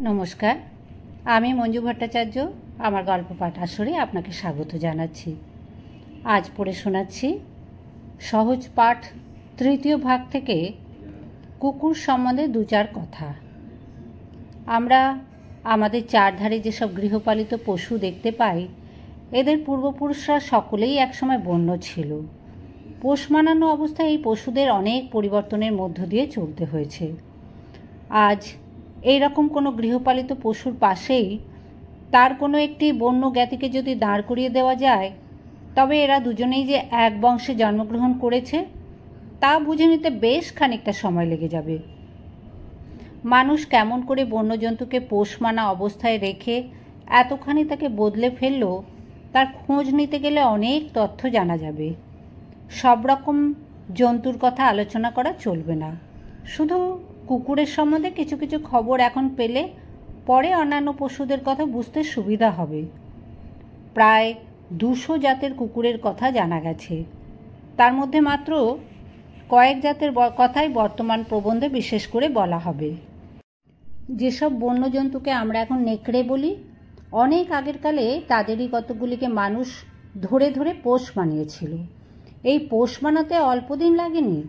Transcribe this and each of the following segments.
নমস্কার, আমি মঞ্জু ভট্টাচার্য। আমার গল্প পাঠ আসরে আপনাকে স্বাগত জানাচ্ছি। আজ পড়ে শোনাচ্ছি সহজ পাঠ তৃতীয় ভাগ থেকে কুকুর সম্বন্ধে দু চার কথা। আমরা আমাদের চারধারে যেসব গৃহপালিত পশু দেখতে পাই, এদের পূর্বপুরুষরা সকলেই একসময় বন্য ছিল। পোষ মানানো অবস্থায় এই পশুদের অনেক পরিবর্তনের মধ্য দিয়ে চলতে হয়েছে। আজ এই রকম কোনো গৃহপালিত পশুর পাশেই তার কোনো একটি বন্য জ্ঞাতিকে যদি দাঁড় করিয়ে দেওয়া যায়, তবে এরা দুজনেই যে এক বংশে জন্মগ্রহণ করেছে তা বুঝে নিতে বেশ খানিকটা সময় লেগে যাবে। মানুষ কেমন করে বন্যজন্তুকে পোষ মানা অবস্থায় রেখে এতখানি তাকে বদলে ফেলল, তার খোঁজ নিতে গেলে অনেক তথ্য জানা যাবে। সব রকম জন্তুর কথা আলোচনা করা চলবে না। শুধু কুকুরের সম্বন্ধে কিছু কিছু খবর এখন পেলে পরে অন্যান্য পশুদের কথা বুঝতে সুবিধা হবে। প্রায় 200 জাতের কুকুরের কথা জানা গেছে। তার মধ্যে মাত্র কয়েক জাতের কথাই বর্তমান প্রবন্ধে বিশেষ করে বলা হবে। যেসব বন্যজন্তুকে আমরা এখন নেকড়ে বলি, অনেক আগের কালে তাদেরই কতগুলিকে মানুষ ধরে ধরে পোষ মানিয়েছিল। এই পোষ মানাতে অল্প দিন লাগেনি।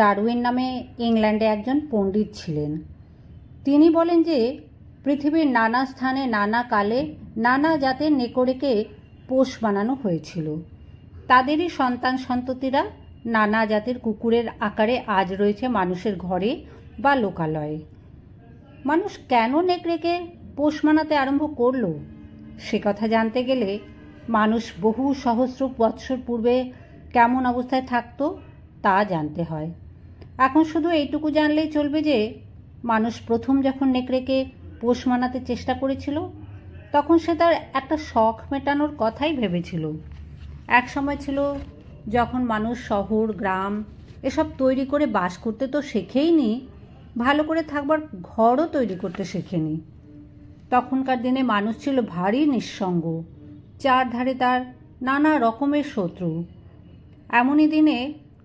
ডারউইন নামে ইংল্যান্ডে একজন পণ্ডিত ছিলেন। তিনি বলেন যে পৃথিবীর নানা স্থানে নানা কালে নানা জাতের নেকড়েকে পোষ মানানো হয়েছিল। তাদেরই সন্তান সন্ততিরা নানা জাতের কুকুরের আকারে আজ রয়েছে মানুষের ঘরে বা লোকালয়ে। মানুষ কেন নেকড়েকে পোষ মানাতে আরম্ভ করল, সে কথা জানতে গেলে মানুষ বহু সহস্র বৎসর পূর্বে কেমন অবস্থায় থাকতো তা জানতে হয়। এখন শুধু এইটুকু জানলেই চলবে যে মানুষ প্রথম যখন নেকড়েকে পোষ মানাতে চেষ্টা করেছিল, তখন সে তার একটা শখ মেটানোর কথাই ভেবেছিল। এক সময় ছিল যখন মানুষ শহর গ্রাম এসব তৈরি করে বাস করতে তো শেখেইনি, ভালো করে থাকবার ঘরও তৈরি করতে শেখেনি। তখনকার দিনে মানুষ ছিল ভারী নিঃসঙ্গ, চারধারে তার নানা রকমের শত্রু। এমনই দিনে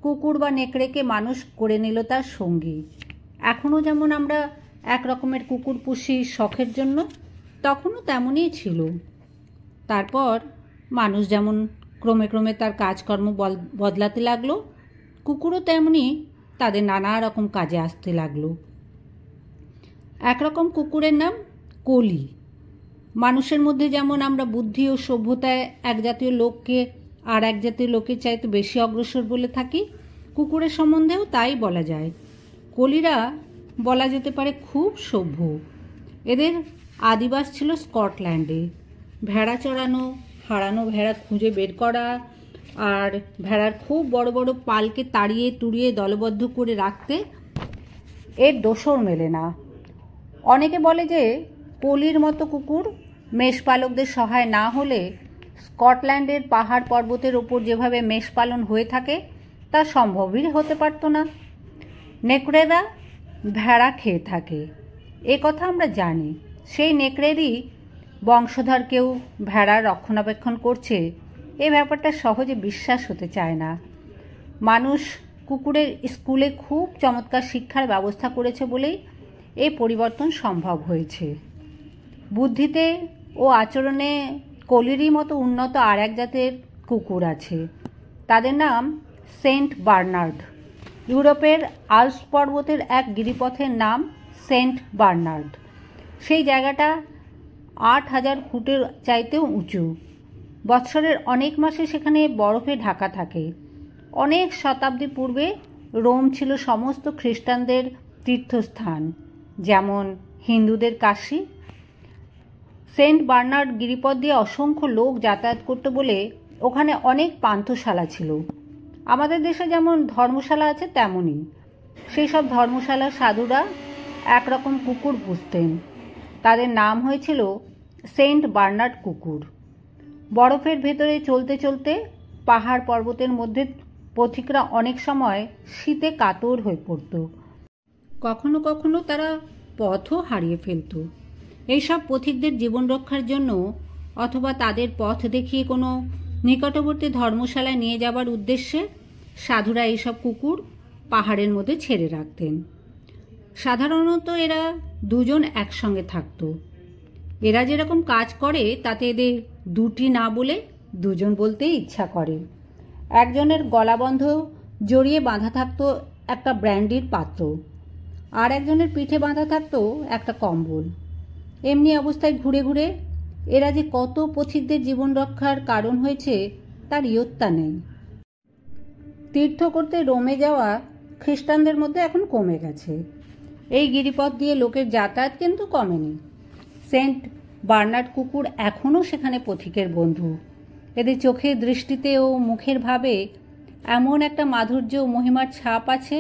কুকুর বা নেকড়েকে মানুষ করে নিল তার সঙ্গী। এখনও যেমন আমরা এক রকমের কুকুর পুষি শখের জন্য, তখনও তেমনই ছিল। তারপর মানুষ যেমন ক্রমে ক্রমে তার কাজকর্ম বদলাতে লাগলো, কুকুরও তেমনই তাদের নানা রকম কাজে আসতে লাগলো। একরকম কুকুরের নাম কলি। মানুষের মধ্যে যেমন আমরা বুদ্ধি ও সভ্যতায় এক জাতীয় লোককে আর এক জাতীয় লোকের চাইতে বেশি অগ্রসর বলে থাকি, কুকুরের সম্বন্ধেও তাই বলা যায়। কলিরা বলা যেতে পারে খুব সভ্য। এদের আদিবাস ছিল স্কটল্যান্ডে। ভেড়া চড়ানো, হারানো ভেড়া খুঁজে বের করা আর ভেড়ার খুব বড় বড় পালকে তাড়িয়ে তুড়িয়ে দলবদ্ধ করে রাখতে এর দোসর মেলে না। অনেকে বলে যে কলির মতো কুকুর মেষপালকদের সহায় না হলে স্কটল্যান্ডের পাহাড় পর্বতের ওপর যেভাবে মেষ পালন হয়ে থাকে তা সম্ভবই হতে পারত না। নেকড়েরা ভেড়া খেয়ে থাকে, এ কথা আমরা জানি। সেই নেকড়েরই বংশধর কেউ ভেড়ার রক্ষণাবেক্ষণ করছে, এ ব্যাপারটা সহজে বিশ্বাস হতে চায় না। মানুষ কুকুরের স্কুলে খুব চমৎকার শিক্ষার ব্যবস্থা করেছে বলেই এই পরিবর্তন সম্ভব হয়েছে। বুদ্ধিতে ও আচরণে কলিরই মতো উন্নত আর এক জাতের কুকুর আছে। তাদের নাম সেন্ট বার্নার্ড। ইউরোপের আল্পস পর্বতের এক গিরিপথের নাম সেন্ট বার্নার্ড। সেই জায়গাটা 8000 ফুটের চাইতেও উঁচু। বৎসরের অনেক মাসে সেখানে বরফে ঢাকা থাকে। অনেক শতাব্দী পূর্বে রোম ছিল সমস্ত খ্রিস্টানদের তীর্থস্থান, যেমন হিন্দুদের কাশী। সেন্ট বার্নার্ড গিরিপথ দিয়ে অসংখ্য লোক যাতায়াত করতে বলে ওখানে অনেক পান্থশালা ছিল। আমাদের দেশে যেমন ধর্মশালা আছে তেমনই। সেই সব ধর্মশালার সাধুরা একরকম কুকুর পুষতেন। তাদের নাম হয়েছিল সেন্ট বার্নার্ড কুকুর। বরফের ভেতরে চলতে চলতে পাহাড় পর্বতের মধ্যে পথিকরা অনেক সময় শীতে কাতর হয়ে পড়ত। কখনো কখনো তারা পথও হারিয়ে ফেলত। এইসব পথিকদের জীবন রক্ষার জন্য অথবা তাদের পথ দেখিয়ে কোনো নিকটবর্তী ধর্মশালায় নিয়ে যাবার উদ্দেশ্যে সাধুরা এইসব কুকুর পাহাড়ের মধ্যে ছেড়ে রাখতেন। সাধারণত এরা দুজন একসঙ্গে থাকতো। এরা যেরকম কাজ করে তাতে এদের দুটি না বলে দুজন বলতেই ইচ্ছা করে। একজনের গলাবন্ধ জড়িয়ে বাঁধা থাকতো একটা ব্র্যান্ডির পাত্র, আর একজনের পিঠে বাঁধা থাকতো একটা কম্বল। এমনি অবস্থায় ঘুরে ঘুরে এরা যে কত পথিকদের জীবন রক্ষার কারণ হয়েছে তার ইয়ত্তা নেই। তীর্থ করতে রোমে যাওয়া খ্রিস্টানদের মধ্যে এখন কমে গেছে। এই গিরিপথ দিয়ে লোকের যাতায়াত কিন্তু কমেনি। সেন্ট বার্নার্ড কুকুর এখনও সেখানে পথিকের বন্ধু। এদের চোখের দৃষ্টিতে ও মুখের ভাবে এমন একটা মাধুর্য ও মহিমার ছাপ আছে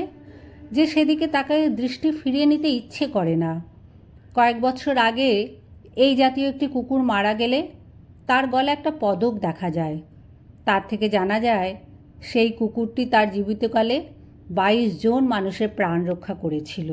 যে সেদিকে তাকে দৃষ্টি ফিরিয়ে নিতে ইচ্ছে করে না। কয়েক বছর আগে এই জাতীয় একটি কুকুর মারা গেলে তার গলায় একটা পদক দেখা যায়। তার থেকে জানা যায় সেই কুকুরটি তার জীবিতকালে 22 জন মানুষের প্রাণ রক্ষা করেছিল।